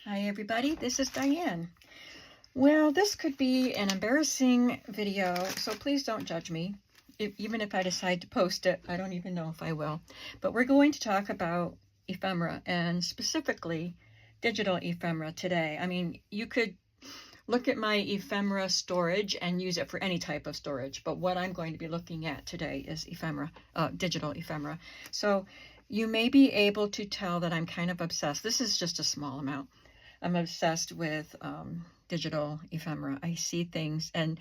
Hi everybody, this is Diane. Well, this could be an embarrassing video, so please don't judge me. Even if I decide to post it, I don't even know if I will. But we're going to talk about ephemera, and specifically digital ephemera today. I mean, you could look at my ephemera storage and use it for any type of storage, but what I'm going to be looking at today is ephemera, digital ephemera. So you may be able to tell that I'm kind of obsessed. This is just a small amount. I'm obsessed with digital ephemera. I see things and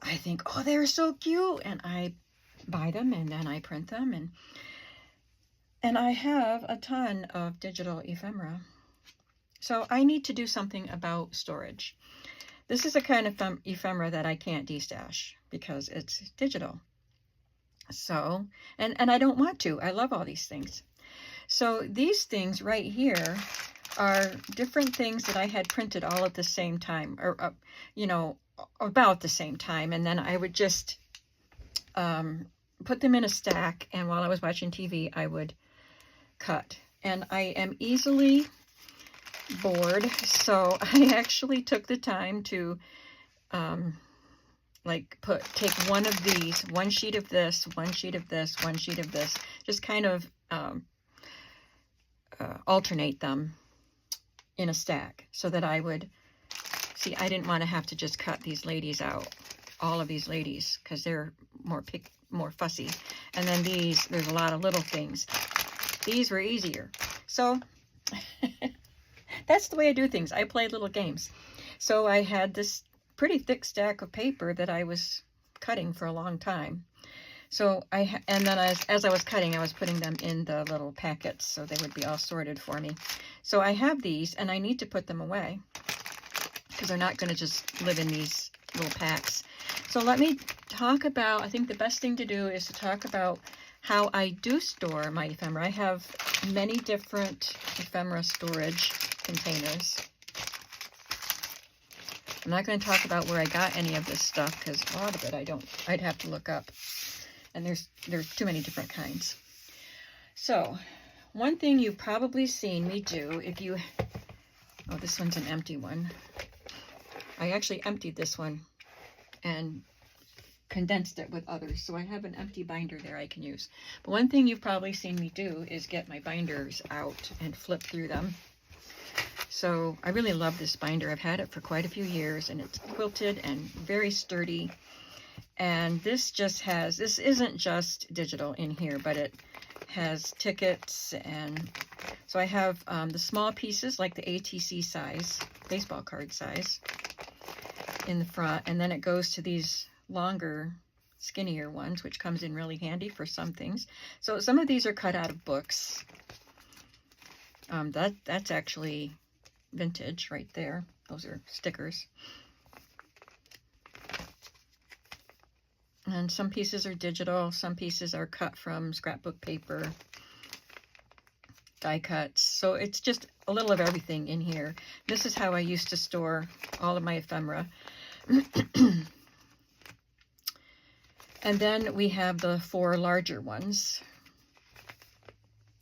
I think, oh, they're so cute, and I buy them and then I print them, and I have a ton of digital ephemera. So I need to do something about storage. This is a kind of ephemera that I can't destash because it's digital. So, and I don't want to. I love all these things. So these things right here are different things that I had printed all at the same time, or you know, about the same time, and then I would just put them in a stack, and while I was watching TV I would cut. And I am easily bored, so I actually took the time to take one of these, one sheet of this, one sheet of this, one sheet of this, just kind of alternate them in a stack, so that I would see, I didn't want to have to just cut these ladies out, all of these ladies, because they're more fussy. And then these, there's a lot of little things. These were easier. So that's the way I do things. I play little games. So I had this pretty thick stack of paper that I was cutting for a long time. So and then as I was cutting, I was putting them in the little packets so they would be all sorted for me. So I have these, and I need to put them away because they're not going to just live in these little packs. So let me talk about, I think the best thing to do is to talk about how I do store my ephemera. I have many different ephemera storage containers. I'm not going to talk about where I got any of this stuff because a lot of it I'd have to look up. And there's too many different kinds. So one thing you've probably seen me do, oh, this one's an empty one. I actually emptied this one and condensed it with others. So I have an empty binder there I can use. But one thing you've probably seen me do is get my binders out and flip through them. So I really love this binder. I've had it for quite a few years, and it's quilted and very sturdy. And this isn't just digital in here, but it has tickets. And so I have the small pieces, like the ATC size, baseball card size, in the front. And then it goes to these longer, skinnier ones, which comes in really handy for some things. So some of these are cut out of books. That's actually vintage right there. Those are stickers. And some pieces are digital, some pieces are cut from scrapbook paper, die cuts. So it's just a little of everything in here. This is how I used to store all of my ephemera. And then we have the 4 larger ones.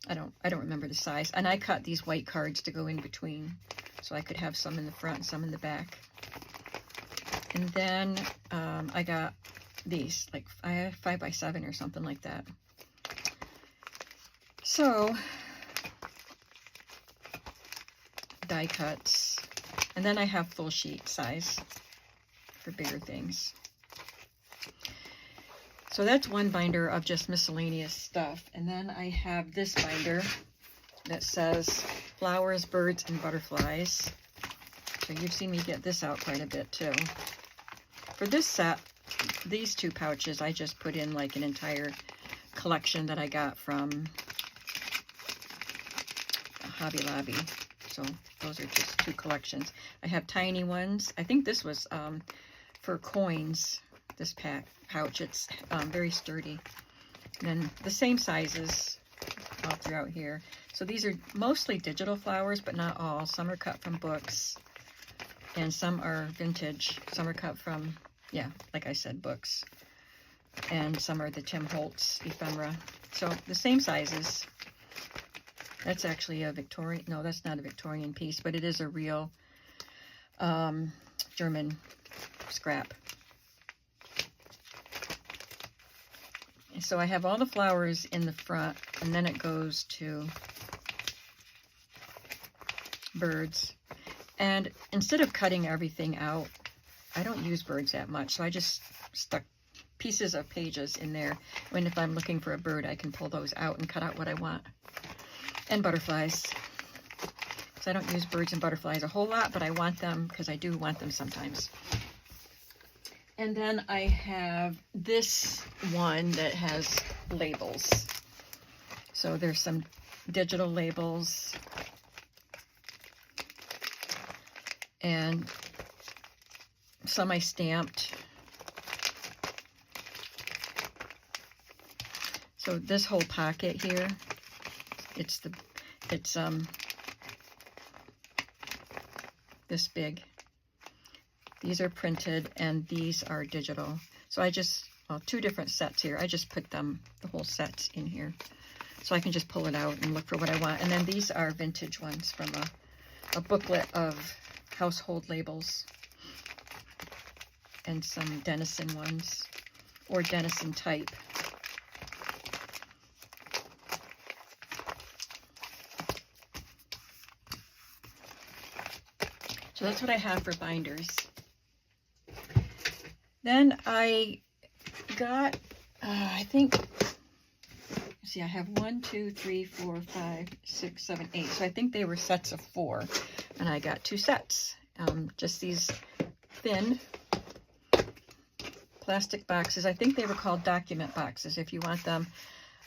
I don't remember the size. And I cut these white cards to go in between, so I could have some in the front and some in the back. And then I got these, like I have 5x7 or something like that. So die cuts, and then I have full sheet size for bigger things. So that's one binder of just miscellaneous stuff. And then I have this binder that says flowers, birds, and butterflies. So you've seen me get this out quite a bit too. For this set, these 2 pouches, I just put in like an entire collection that I got from Hobby Lobby. So those are just 2 collections. I have tiny ones. I think this was for coins, this pouch. It's very sturdy. And then the same sizes all throughout here. So these are mostly digital flowers, but not all. Some are cut from books, and some are vintage. Some are cut from, yeah, like I said, books. And some are the Tim Holtz ephemera. So the same sizes. That's actually a Victorian, no, that's not a Victorian piece, but it is a real German scrap. So I have all the flowers in the front, and then it goes to birds. And instead of cutting everything out, I don't use birds that much, so I just stuck pieces of pages in there. When if I'm looking for a bird, I can pull those out and cut out what I want. And butterflies. So I don't use birds and butterflies a whole lot, but I want them because I do want them sometimes. And then I have this one that has labels. So there's some digital labels and some I stamped. So this whole pocket here, it's this big. These are printed and these are digital. So I just, well, 2 different sets here. I just put them, the whole sets in here. So I can just pull it out and look for what I want. And then these are vintage ones from a booklet of household labels. And some Denison ones, or Denison type. So that's what I have for binders. Then I got, I think, see, I have 1, 2, 3, 4, 5, 6, 7, 8. So I think they were sets of 4. And I got 2 sets. Just these thin plastic boxes. I think they were called document boxes. If you want them,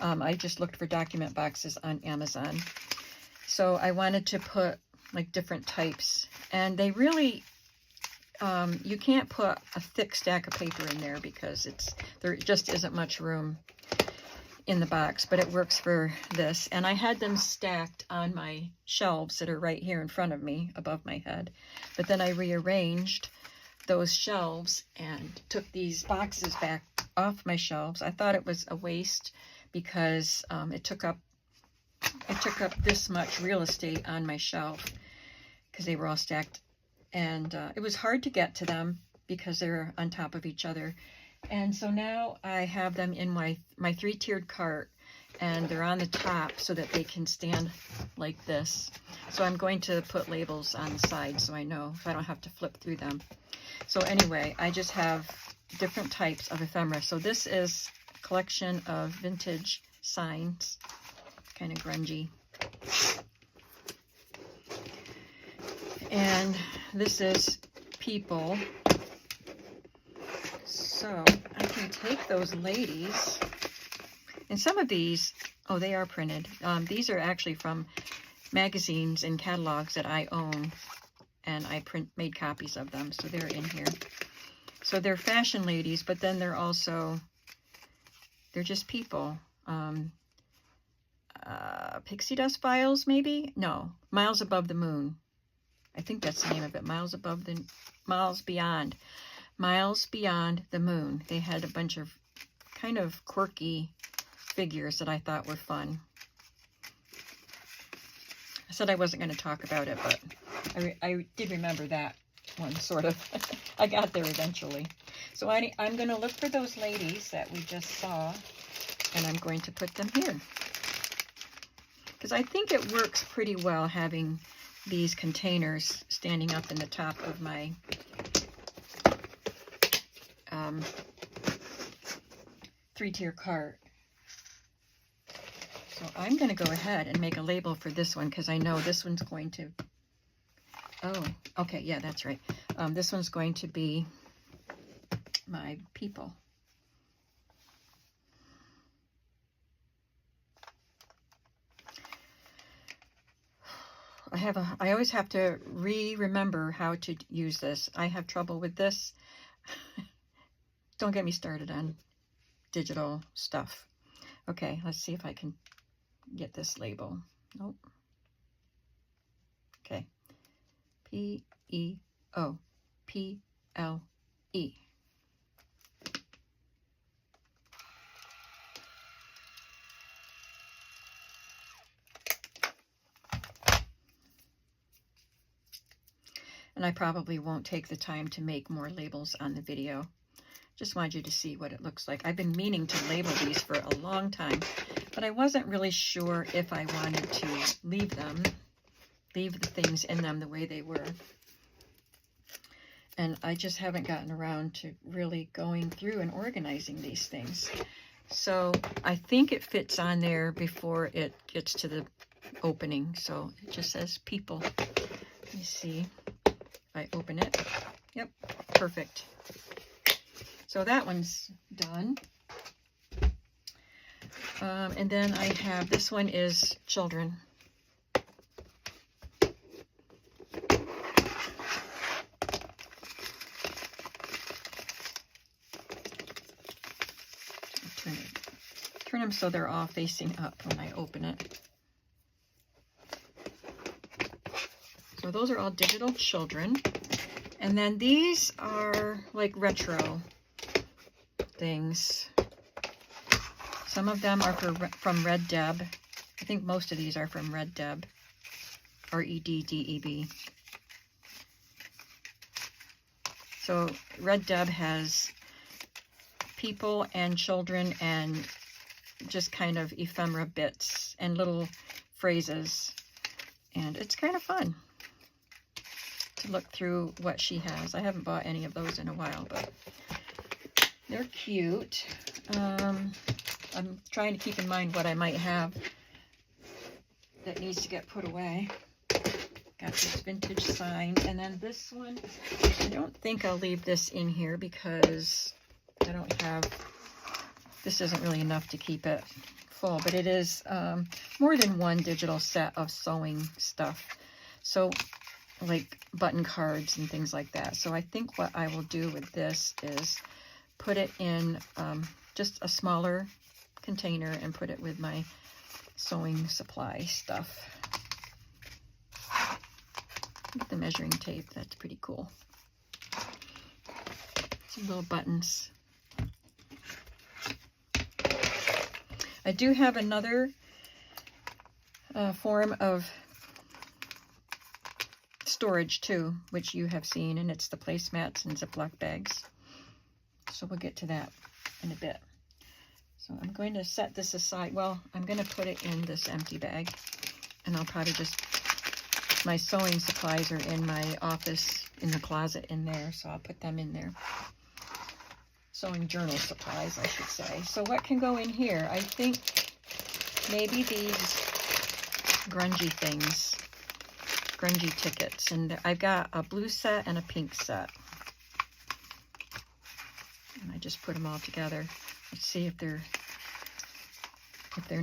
I just looked for document boxes on Amazon. So I wanted to put like different types. And they really, you can't put a thick stack of paper in there because there just isn't much room in the box, but it works for this. And I had them stacked on my shelves that are right here in front of me above my head. But then I rearranged those shelves and took these boxes back off my shelves. I thought it was a waste because it took up this much real estate on my shelf because they were all stacked. And it was hard to get to them because they're on top of each other. And so now I have them in my 3-tiered cart, and they're on the top so that they can stand like this. So I'm going to put labels on the side so I know if I don't have to flip through them. So anyway, I just have different types of ephemera. So this is a collection of vintage signs, kind of grungy. And this is people. So I can take those ladies, and some of these, oh, they are printed. These are actually from magazines and catalogs that I own, and I made copies of them, so they're in here. So they're fashion ladies, but then they're just people. Pixie Dust Files, maybe? No, Miles Above the Moon. I think that's the name of it. Miles Beyond the Moon. They had a bunch of kind of quirky figures that I thought were fun. I said I wasn't going to talk about it, but I did remember that one, sort of. I got there eventually. So I'm going to look for those ladies that we just saw, and I'm going to put them here. Because I think it works pretty well having these containers standing up in the top of my three-tier cart. So I'm going to go ahead and make a label for this one because I know this one's going to, oh, okay, yeah, that's right. This one's going to be my people. I always have to remember how to use this. I have trouble with this. Don't get me started on digital stuff. Okay, let's see if I can get this label. Nope. Okay. P-E-O-P-L-E. And I probably won't take the time to make more labels on the video. Just wanted you to see what it looks like. I've been meaning to label these for a long time, but I wasn't really sure if I wanted to leave the things in them the way they were. And I just haven't gotten around to really going through and organizing these things. So I think it fits on there before it gets to the opening. So it just says people. Let me see if I open it. Yep, perfect. So that one's done. And then I have, this one is children. Turn them so they're all facing up when I open it. So those are all digital children. And then these are like retro things. Some of them are from Red Deb. I think most of these are from Red Deb. R-E-D-D-E-B. So Red Deb has people and children and just kind of ephemera bits and little phrases. And it's kind of fun to look through what she has. I haven't bought any of those in a while, but they're cute. I'm trying to keep in mind what I might have that needs to get put away. Got this vintage sign. And then this one, I don't think I'll leave this in here because I don't have, this isn't really enough to keep it full, but it is more than one digital set of sewing stuff. So like button cards and things like that. So I think what I will do with this is put it in just a smaller container and put it with my sewing supply stuff. Look at the measuring tape. That's pretty cool. Some little buttons. I do have another form of storage too, which you have seen, and it's the placemats and Ziploc bags. So we'll get to that in a bit. So I'm going to set this aside. Well, I'm going to put it in this empty bag, and I'll probably just, my sewing supplies are in my office in the closet in there, so I'll put them in there. Sewing journal supplies, I should say. So what can go in here? I think maybe these grungy things, grungy tickets, and I've got a blue set and a pink set. And I just put them all together. Let's see if they're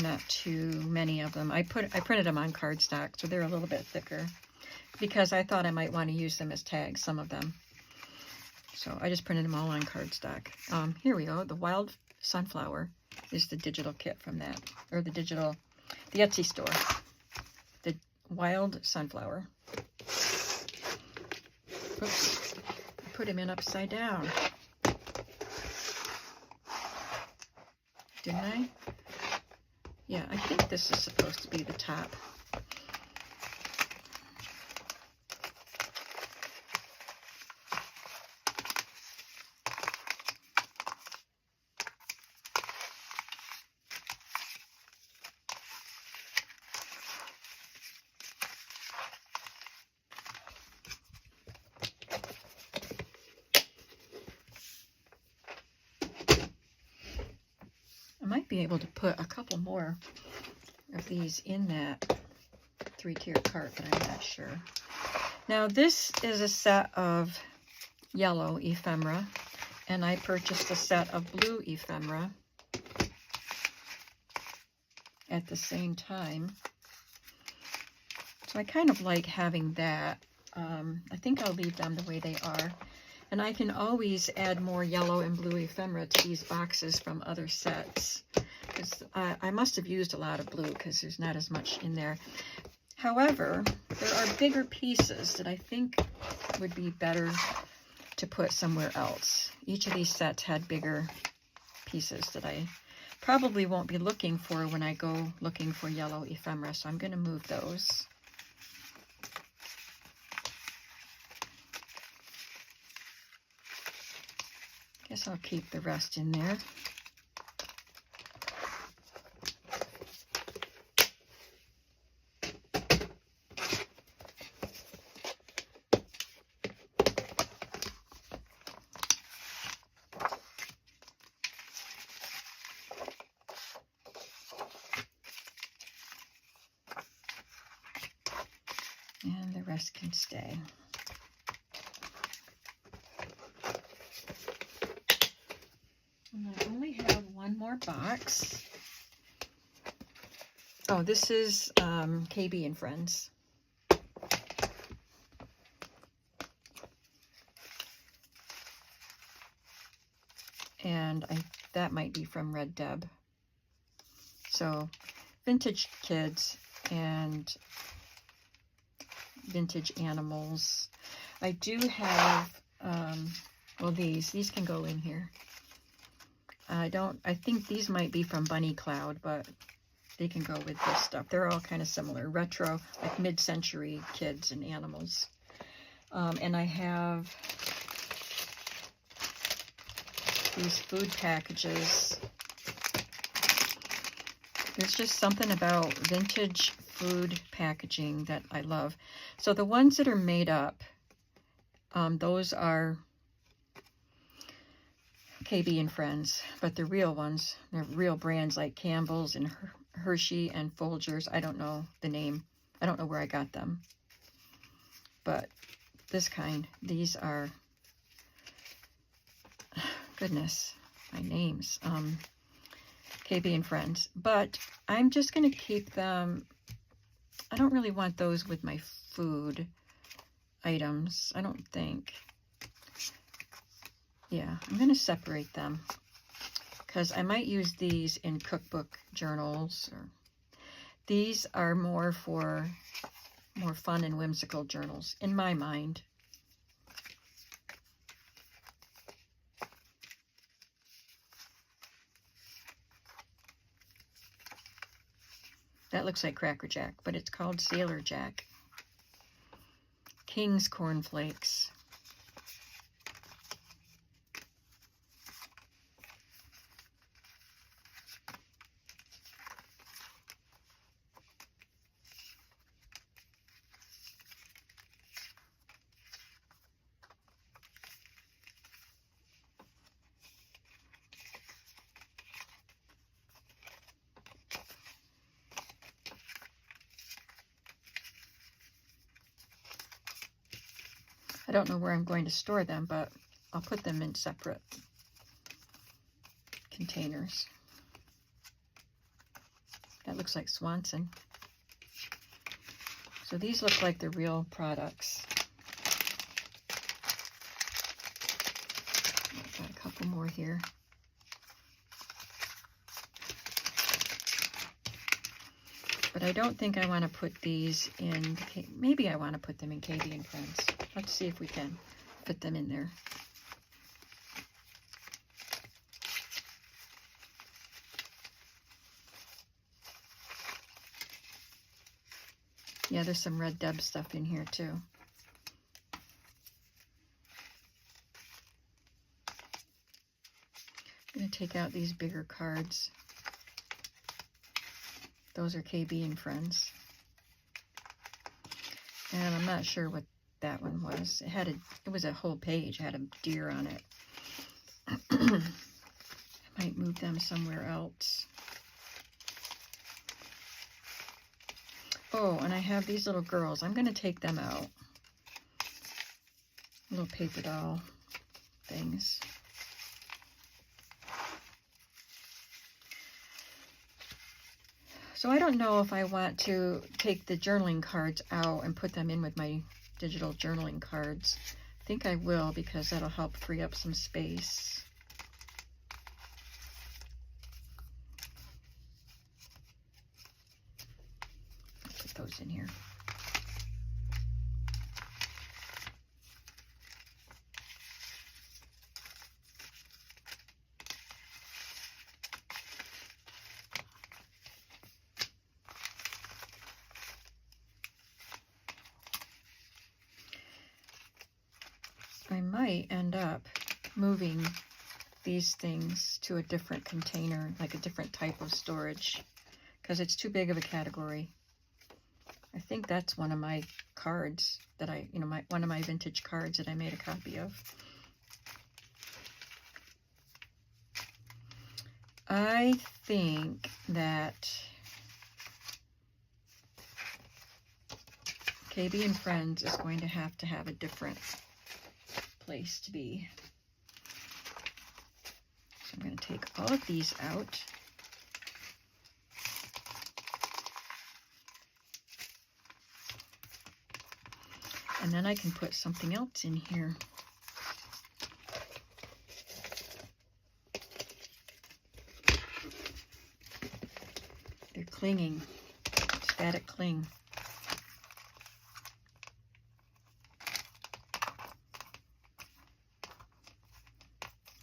not too many of them. I printed them on cardstock, so they're a little bit thicker because I thought I might want to use them as tags, some of them. So I just printed them all on cardstock. Here we go. The Wild Sunflower is the digital kit from that, or the Etsy store. The Wild Sunflower. Oops, I put him in upside down. Didn't I? Yeah, I think this is supposed to be the top. I might be able to put a couple more of these in that 3-tier cart, but I'm not sure. Now this is a set of yellow ephemera, and I purchased a set of blue ephemera at the same time. So I kind of like having that. I think I'll leave them the way they are. And I can always add more yellow and blue ephemera to these boxes from other sets. Because I must have used a lot of blue because there's not as much in there. However, there are bigger pieces that I think would be better to put somewhere else. Each of these sets had bigger pieces that I probably won't be looking for when I go looking for yellow ephemera. So I'm going to move those. Guess I'll keep the rest in there. And the rest can stay. And I only have one more box. Oh, this is KB and Friends. And that might be from Red Deb. So, vintage kids and vintage animals. I do have, well, these can go in here. I think these might be from Bunny Cloud, but they can go with this stuff. They're all kind of similar, retro, like mid-century kids and animals. And I have these food packages. There's just something about vintage food packaging that I love. So the ones that are made up, those are KB and Friends, but the real ones, they're real brands like Campbell's and Hershey and Folgers. I don't know the name. I don't know where I got them. But this kind, these are, goodness, my names. KB and Friends. But I'm just going to keep them. I don't really want those with my food items, I don't think. Yeah, I'm going to separate them because I might use these in cookbook journals. Or these are more for more fun and whimsical journals, in my mind. That looks like Cracker Jack, but it's called Sailor Jack. King's Cornflakes. I don't know where I'm going to store them, but I'll put them in separate containers. That looks like Swanson. So these look like the real products. I've got a couple more here. But I don't think I want to put these in, maybe I want to put them in KB and Friends. Let's see if we can fit them in there. Yeah, there's some Red Deb stuff in here too. I'm going to take out these bigger cards. Those are KB and Friends. And I'm not sure what that one was. It was a whole page. It had a deer on it. I might move them somewhere else. Oh, and I have these little girls. I'm going to take them out. Little paper doll things. So I don't know if I want to take the journaling cards out and put them in with my digital journaling cards. I think I will because that'll help free up some space. I'll put those in here. I might end up moving these things to a different container, like a different type of storage, because it's too big of a category. I think that's one of my cards that I, one of my vintage cards that I made a copy of. I think that KB and Friends is going to have a different place to be. So I'm going to take all of these out. And then I can put something else in here. They're clinging, static cling.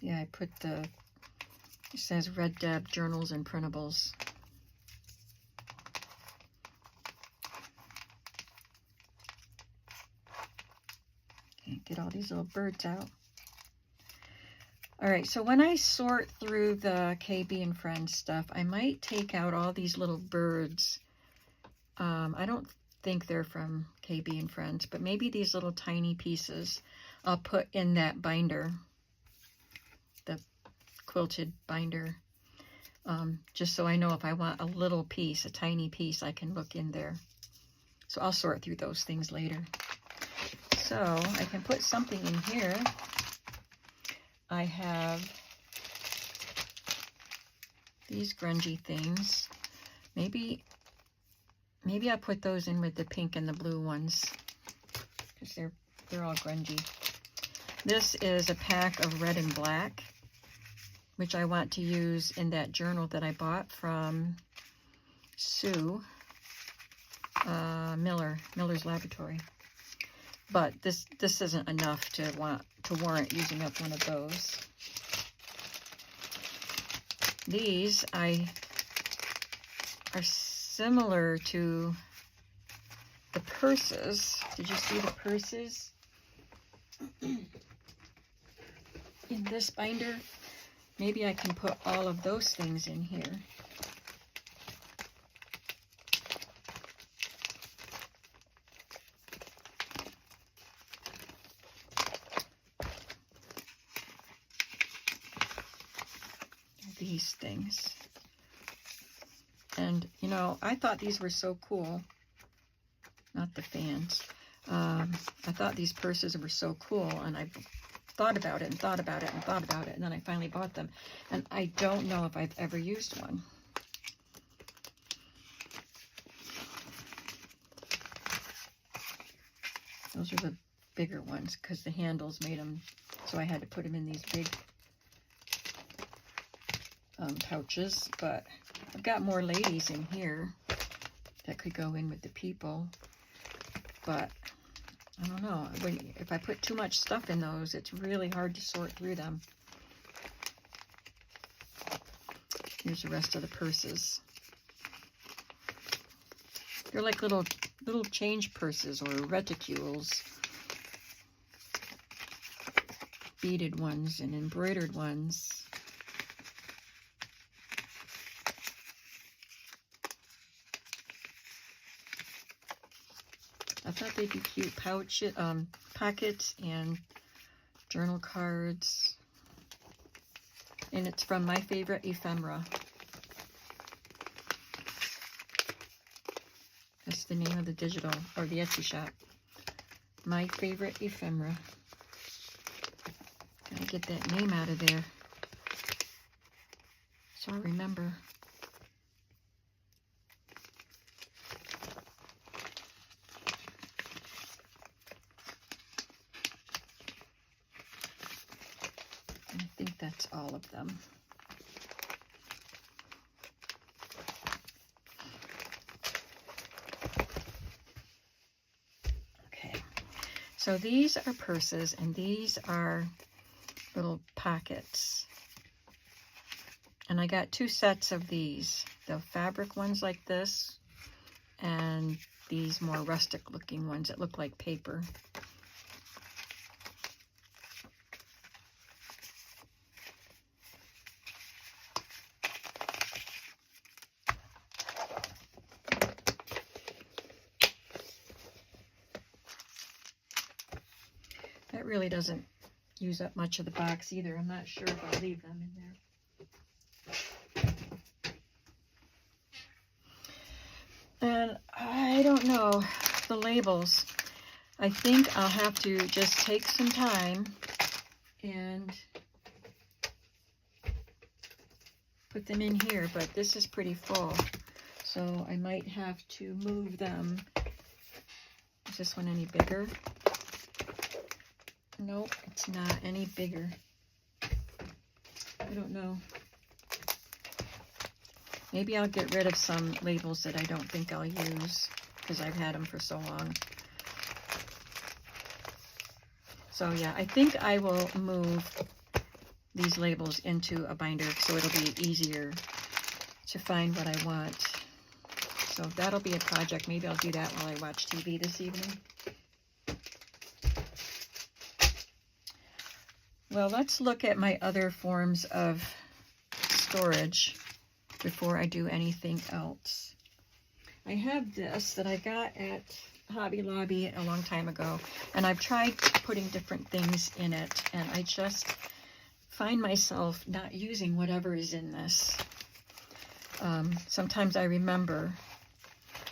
Yeah, I put it says Red Deb Journals and Printables. Okay, get all these little birds out. All right, so when I sort through the KB and Friends stuff, I might take out all these little birds. I don't think they're from KB and Friends, but maybe these little tiny pieces I'll put in that binder, the quilted binder, just so I know if I want a little piece, a tiny piece, I can look in there. So I'll sort through those things later. So I can put something in here. I have these grungy things. Maybe I'll put those in with the pink and the blue ones, because they're all grungy. This is a pack of red and black, which I want to use in that journal that I bought from Sue Miller's Laboratory. But this isn't enough to warrant using up one of those. These are similar to the purses. Did you see the purses in this binder? Maybe I can put all of those things in here. These things. And, I thought these were so cool. Not the fans. I thought these purses were so cool, and I thought about it and thought about it and thought about it, and then I finally bought them. And I don't know if I've ever used one. Those are the bigger ones, because the handles made them, so I had to put them in these big pouches. But I've got more ladies in here that could go in with the people, but I don't know. If I put too much stuff in those, it's really hard to sort through them. Here's the rest of the purses. They're like little change purses or reticules. Beaded ones and embroidered ones. I thought they'd be cute pockets and journal cards. And it's from My Favorite Ephemera. That's the name of the digital, or the Etsy shop. My Favorite Ephemera. Gotta get that name out of there, so I remember. I think that's all of them. Okay, so these are purses, and these are little pockets. And I got 2 sets of these, the fabric ones like this, and these more rustic looking ones that look like paper. really doesn't use up much of the box either. I'm not sure if I'll leave them in there. And I don't know, the labels. I think I'll have to just take some time and put them in here, but this is pretty full, so I might have to move them. Is this one any bigger? Nope, it's not any bigger. I don't know. Maybe I'll get rid of some labels that I don't think I'll use because I've had them for so long. So yeah, I think I will move these labels into a binder so it'll be easier to find what I want. So that'll be a project. Maybe I'll do that while I watch TV this evening. Well, let's look at my other forms of storage before I do anything else. I have this that I got at Hobby Lobby a long time ago, and I've tried putting different things in it, and I just find myself not using whatever is in this. Sometimes I remember,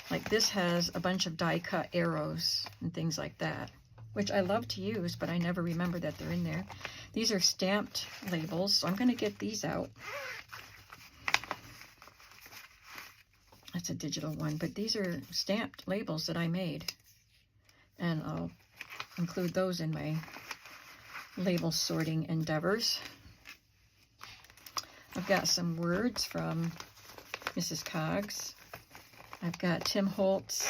like this has a bunch of die-cut arrows and things like that, which I love to use, but I never remember that they're in there. These are stamped labels, so I'm going to get these out. That's a digital one, but these are stamped labels that I made, and I'll include those in my label sorting endeavors. I've got some words from Mrs. Coggs. I've got Tim Holtz,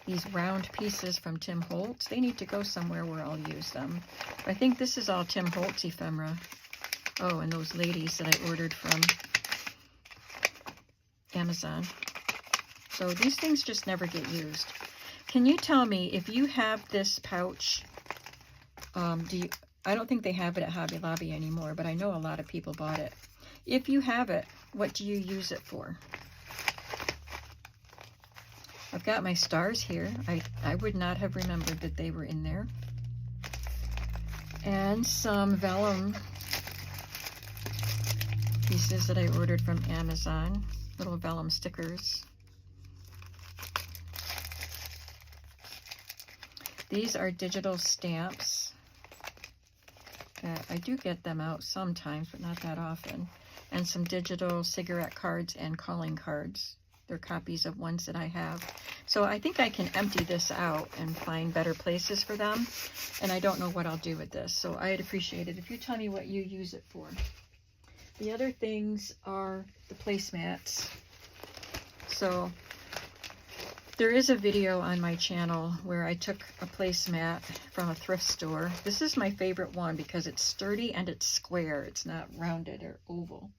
these round pieces from Tim Holtz. They need to go somewhere where I'll use them. I think this is all Tim Holtz ephemera. Oh, and those ladies that I ordered from Amazon. So these things just never get used. Can you tell me if you have this pouch, I don't think they have it at Hobby Lobby anymore, but I know a lot of people bought it. If you have it, what do you use it for? I've got my stars here. I would not have remembered that they were in there. And some vellum pieces that I ordered from Amazon, little vellum stickers. These are digital stamps. I do get them out sometimes, but not that often. And some digital cigarette cards and calling cards. They're copies of ones that I have. So I think I can empty this out and find better places for them. And I don't know what I'll do with this. So I'd appreciate it if you tell me what you use it for. The other things are the placemats. So there is a video on my channel where I took a placemat from a thrift store. This is my favorite one because it's sturdy and it's square. It's not rounded or oval.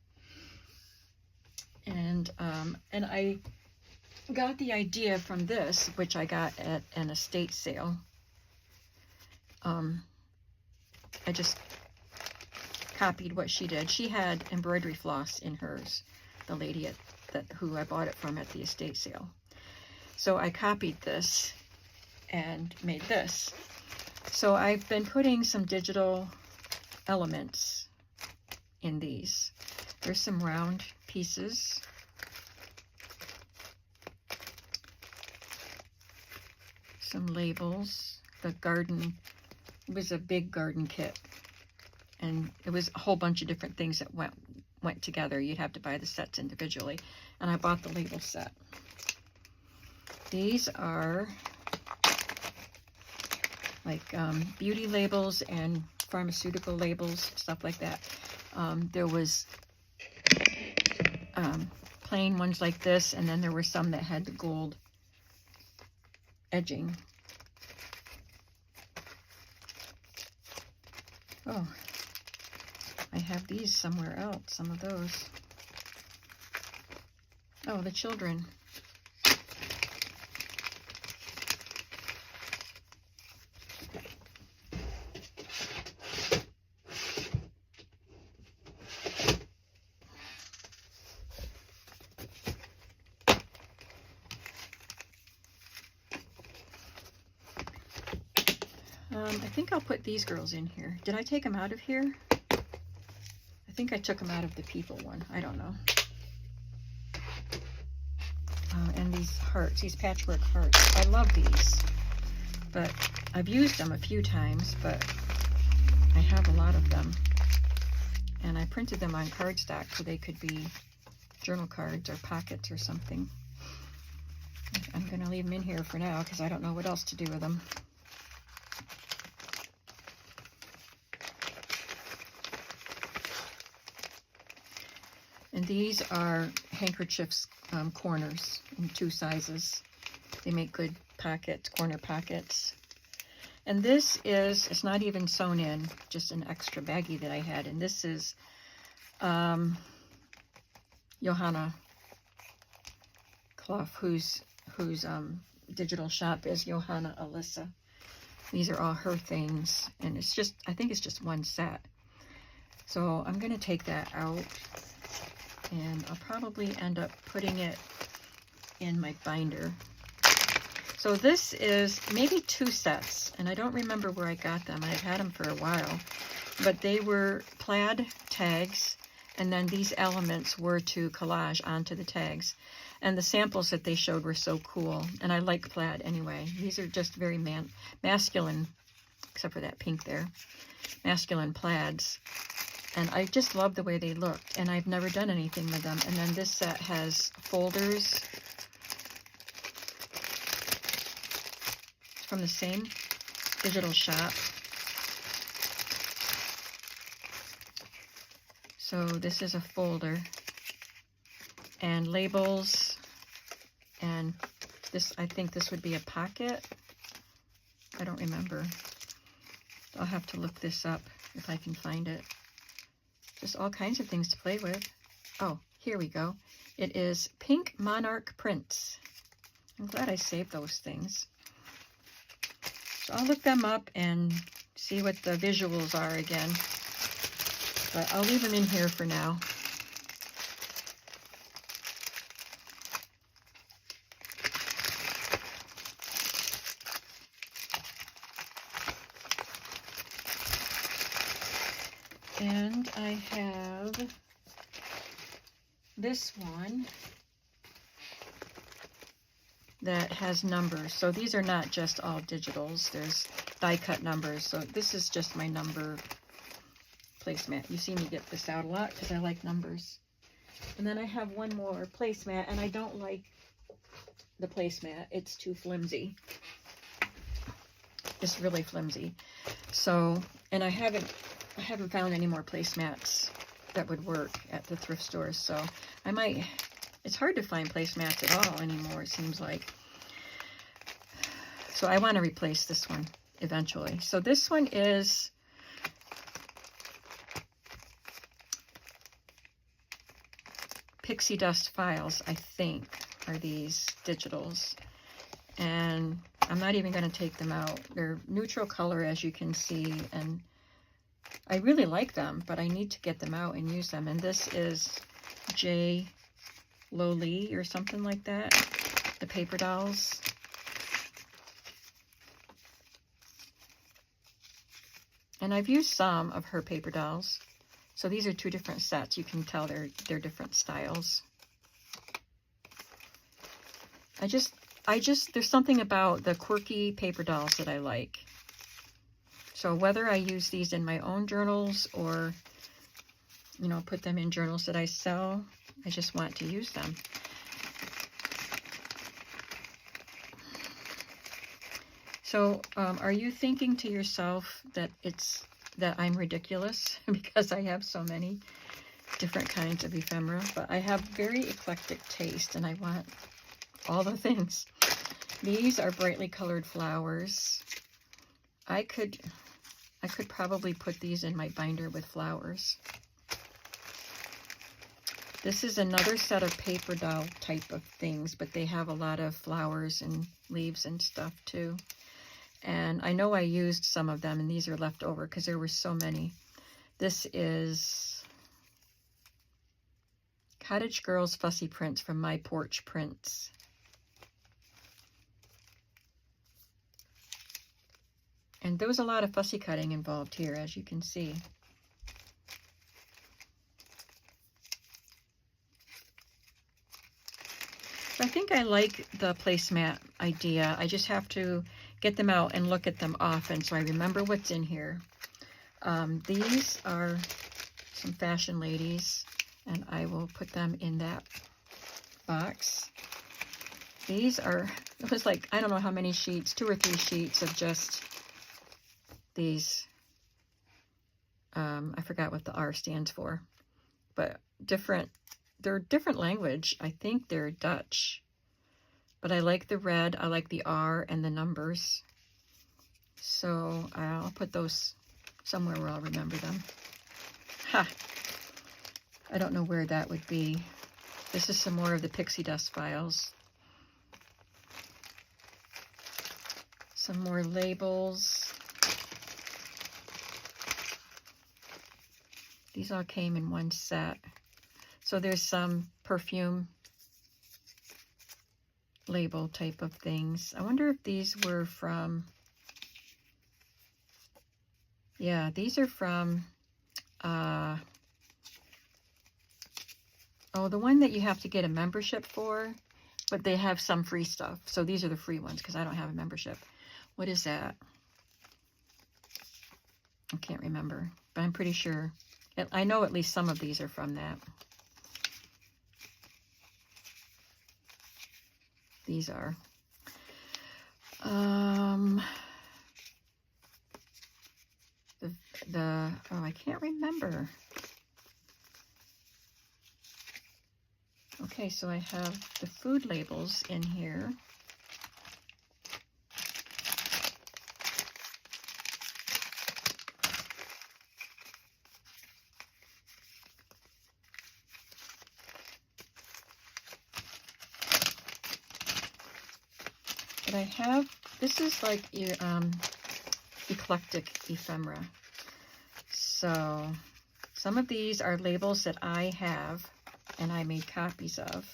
And I got the idea from this, which I got at an estate sale. I just copied what she did. She had embroidery floss in hers, the lady who I bought it from at the estate sale. So I copied this and made this. So I've been putting some digital elements in these. There's some round pieces. Some labels. The garden, it was a big garden kit. And it was a whole bunch of different things that went together. You'd have to buy the sets individually. And I bought the label set. These are like beauty labels and pharmaceutical labels, stuff like that. There was plain ones like this, and then there were some that had the gold edging. Oh, I have these somewhere else, some of those. Oh, the children. I think I'll put these girls in here. Did I take them out of here? I think I took them out of the people one. I don't know. And these hearts, these patchwork hearts. I love these, but I've used them a few times, but I have a lot of them. And I printed them on cardstock so they could be journal cards or pockets or something. I'm going to leave them in here for now because I don't know what else to do with them. And these are handkerchiefs corners in 2 sizes. They make good pockets, corner pockets. And this is, it's not even sewn in, just an extra baggie that I had. And this is Johanna Clough, whose digital shop is Johanna Alyssa. These are all her things. And it's just, I think it's just one set. So I'm going to take that out. And I'll probably end up putting it in my binder. So this is maybe 2 sets, and I don't remember where I got them. I've had them for a while, but they were plaid tags, and then these elements were to collage onto the tags. And the samples that they showed were so cool, and I like plaid anyway. These are just very masculine, except for that pink there, masculine plaids. And I just love the way they looked, and I've never done anything with them. And then this set has folders. It's from the same digital shop. So this is a folder. And labels. And this, I think this would be a pocket. I don't remember. I'll have to look this up if I can find it. Just all kinds of things to play with. Oh, here we go. It is Pink Monarch Prints. I'm glad I saved those things. So I'll look them up and see what the visuals are again. But I'll leave them in here for now. And I have this one that has numbers. So these are not just all digitals. There's die cut numbers. So this is just my number placemat. You see me get this out a lot because I like numbers. And then I have one more placemat, and I don't like the placemat. It's too flimsy. It's really flimsy. So, and I haven't found any more placemats that would work at the thrift stores, so I might, it's hard to find placemats at all anymore, it seems like. So I want to replace this one eventually. So this one is Pixie Dust Files, I think, are these digitals. And I'm not even going to take them out. They're neutral color, as you can see, and I really like them, but I need to get them out and use them. And this is J. Lowlee or something like that, the paper dolls. And I've used some of her paper dolls. So these are 2 different sets. You can tell they're different styles. There's something about the quirky paper dolls that I like. So whether I use these in my own journals or, you know, put them in journals that I sell, I just want to use them. So are you thinking to yourself that I'm ridiculous because I have so many different kinds of ephemera? But I have very eclectic taste, and I want all the things. These are brightly colored flowers. I could probably put these in my binder with flowers. This is another set of paper doll type of things, but they have a lot of flowers and leaves and stuff too. And I know I used some of them, and these are left over because there were so many. This is Cottage Girls Fussy Prints from My Porch Prints. And there was a lot of fussy cutting involved here, as you can see. I think I like the placemat idea. I just have to get them out and look at them often so I remember what's in here. These are some fashion ladies, and I will put them in that box. These are, it was like, I don't know how many sheets, 2 or 3 sheets of just these. I forgot what the R stands for, but different. They're different language. I think they're Dutch, but I like the red. I like the R and the numbers. So I'll put those somewhere where I'll remember them. Ha! I don't know where that would be. This is some more of the pixie dust files. Some more labels. These all came in one set. So there's some perfume label type of things. I wonder if these were from, yeah, these are from, oh, the one that you have to get a membership for, but they have some free stuff. So these are the free ones because I don't have a membership. What is that? I can't remember, but I'm pretty sure. I know at least some of these are from that. These are. Oh, I can't remember. Okay, so I have the food labels in here. But I have, this is like eclectic ephemera. So some of these are labels that I have and I made copies of.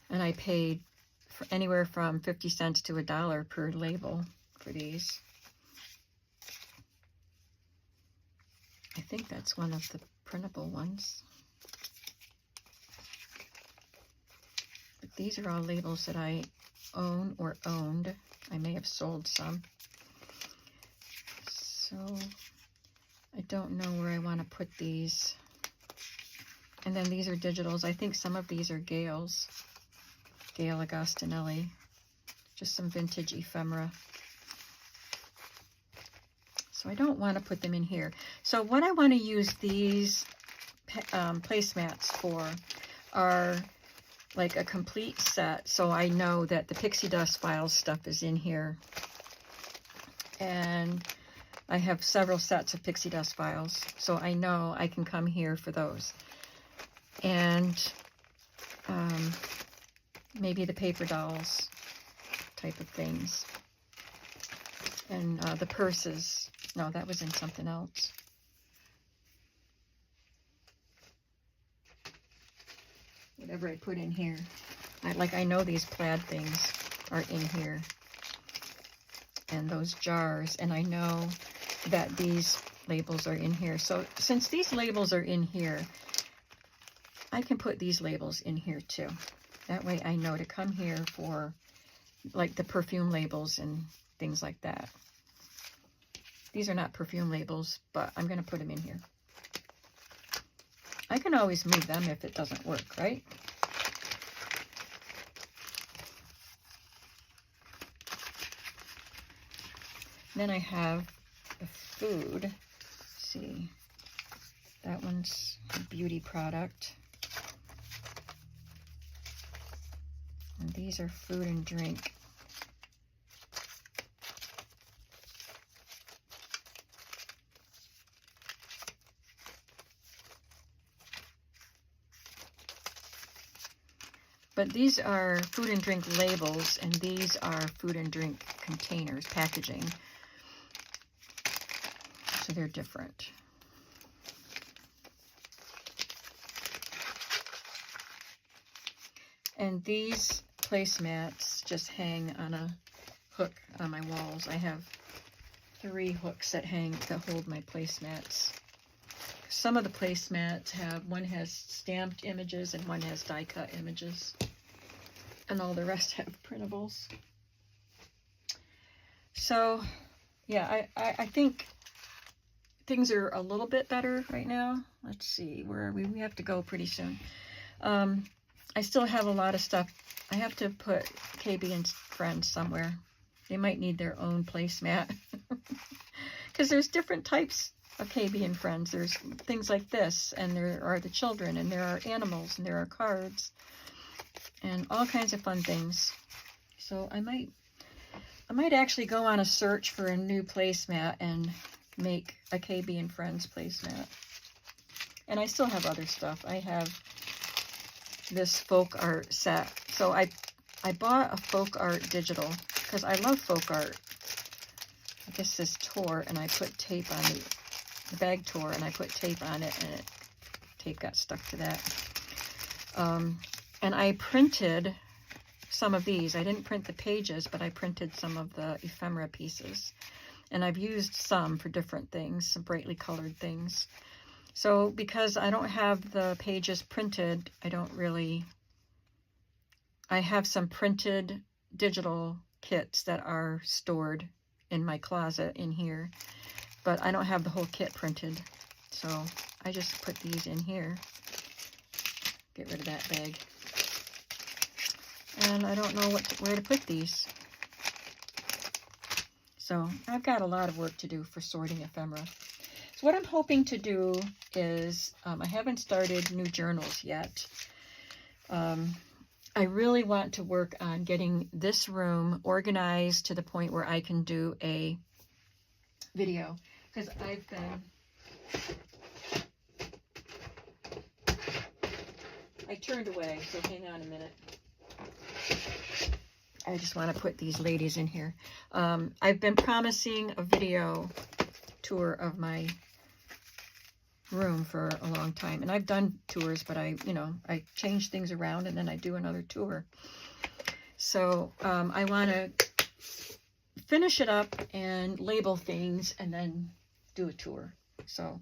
And I paid for anywhere from 50 cents to $1 per label for these. I think that's one of the printable ones. But these are all labels that I own or owned. I may have sold some. So I don't know where I want to put these. And then these are digitals. I think some of these are Gail's. Gail Agostinelli. Just some vintage ephemera. So I don't want to put them in here. So what I want to use these placemats for are like a complete set, so I know that the pixie dust files stuff is in here. And I have several sets of pixie dust files, so I know I can come here for those. And maybe the paper dolls type of things. And the purses. No, that was in something else. Whatever I put in here. I know these plaid things are in here. And those jars. And I know that these labels are in here. So since these labels are in here, I can put these labels in here too. That way I know to come here for like the perfume labels and things like that. These are not perfume labels, but I'm going to put them in here. I can always move them if it doesn't work, right? Then I have the food. Let's see, that one's a beauty product. And these are food and drink. But these are food and drink labels, and these are food and drink containers, packaging. So they're different. And these placemats just hang on a hook on my walls. I have 3 hooks that hold my placemats. Some of the placemats one has stamped images and one has die cut images, and all the rest have printables. So yeah, I think things are a little bit better right now. Let's see, where are we? We have to go pretty soon. I still have a lot of stuff. I have to put KB and Friends somewhere. They might need their own placemat. Because there's different types of KB and Friends. There's things like this, and there are the children, and there are animals, and there are cards, and all kinds of fun things. So I might actually go on a search for a new placemat and make a KB and Friends placemat. And I still have other stuff. I have this folk art set. So I bought a folk art digital because I love folk art. I guess this tore, and I put tape on the bag tore, and I put tape on it, and tape got stuck to that. And I printed some of these. I didn't print the pages, but I printed some of the ephemera pieces. And I've used some for different things, some brightly colored things. So because I don't have the pages printed, I have some printed digital kits that are stored in my closet in here, but I don't have the whole kit printed. So I just put these in here. Get rid of that bag. And I don't know where to put these. So I've got a lot of work to do for sorting ephemera. So what I'm hoping to do is, I haven't started new journals yet. I really want to work on getting this room organized to the point where I can do a video. Because I turned away, so hang on a minute. I just want to put these ladies in here. I've been promising a video tour of my room for a long time, and I've done tours, but I change things around and then I do another tour. So I want to finish it up and label things and then do a tour. So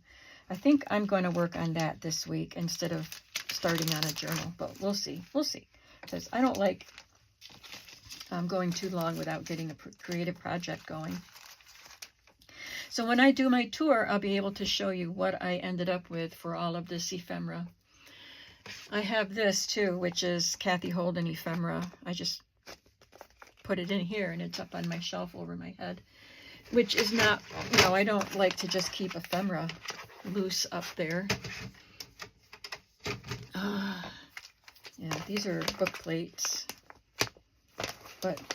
I think I'm going to work on that this week instead of starting on a journal, but we'll see, because I don't like going too long without getting a creative project going. So when I do my tour, I'll be able to show you what I ended up with for all of this ephemera. I have this too, which is Kathy Holden ephemera. I just put it in here and it's up on my shelf over my head, which is not, I don't like to just keep ephemera loose up there. Yeah, these are book plates,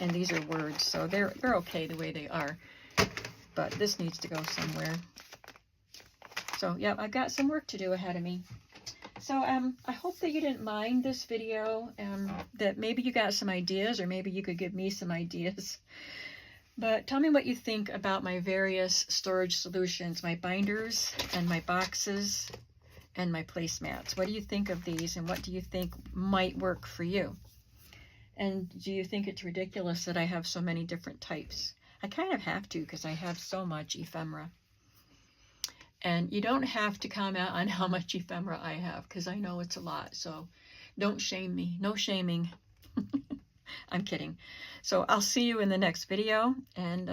and these are words, so they're okay the way they are. But this needs to go somewhere. So yeah, I've got some work to do ahead of me. So I hope that you didn't mind this video, that maybe you got some ideas, or maybe you could give me some ideas. But tell me what you think about my various storage solutions, my binders and my boxes and my placemats. What do you think of these, and what do you think might work for you? And do you think it's ridiculous that I have so many different types? I kind of have to, because I have so much ephemera. And you don't have to comment on how much ephemera I have, because I know it's a lot. So don't shame me. No shaming. I'm kidding. So I'll see you in the next video, and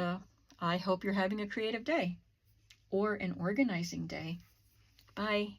I hope you're having a creative day or an organizing day. Bye.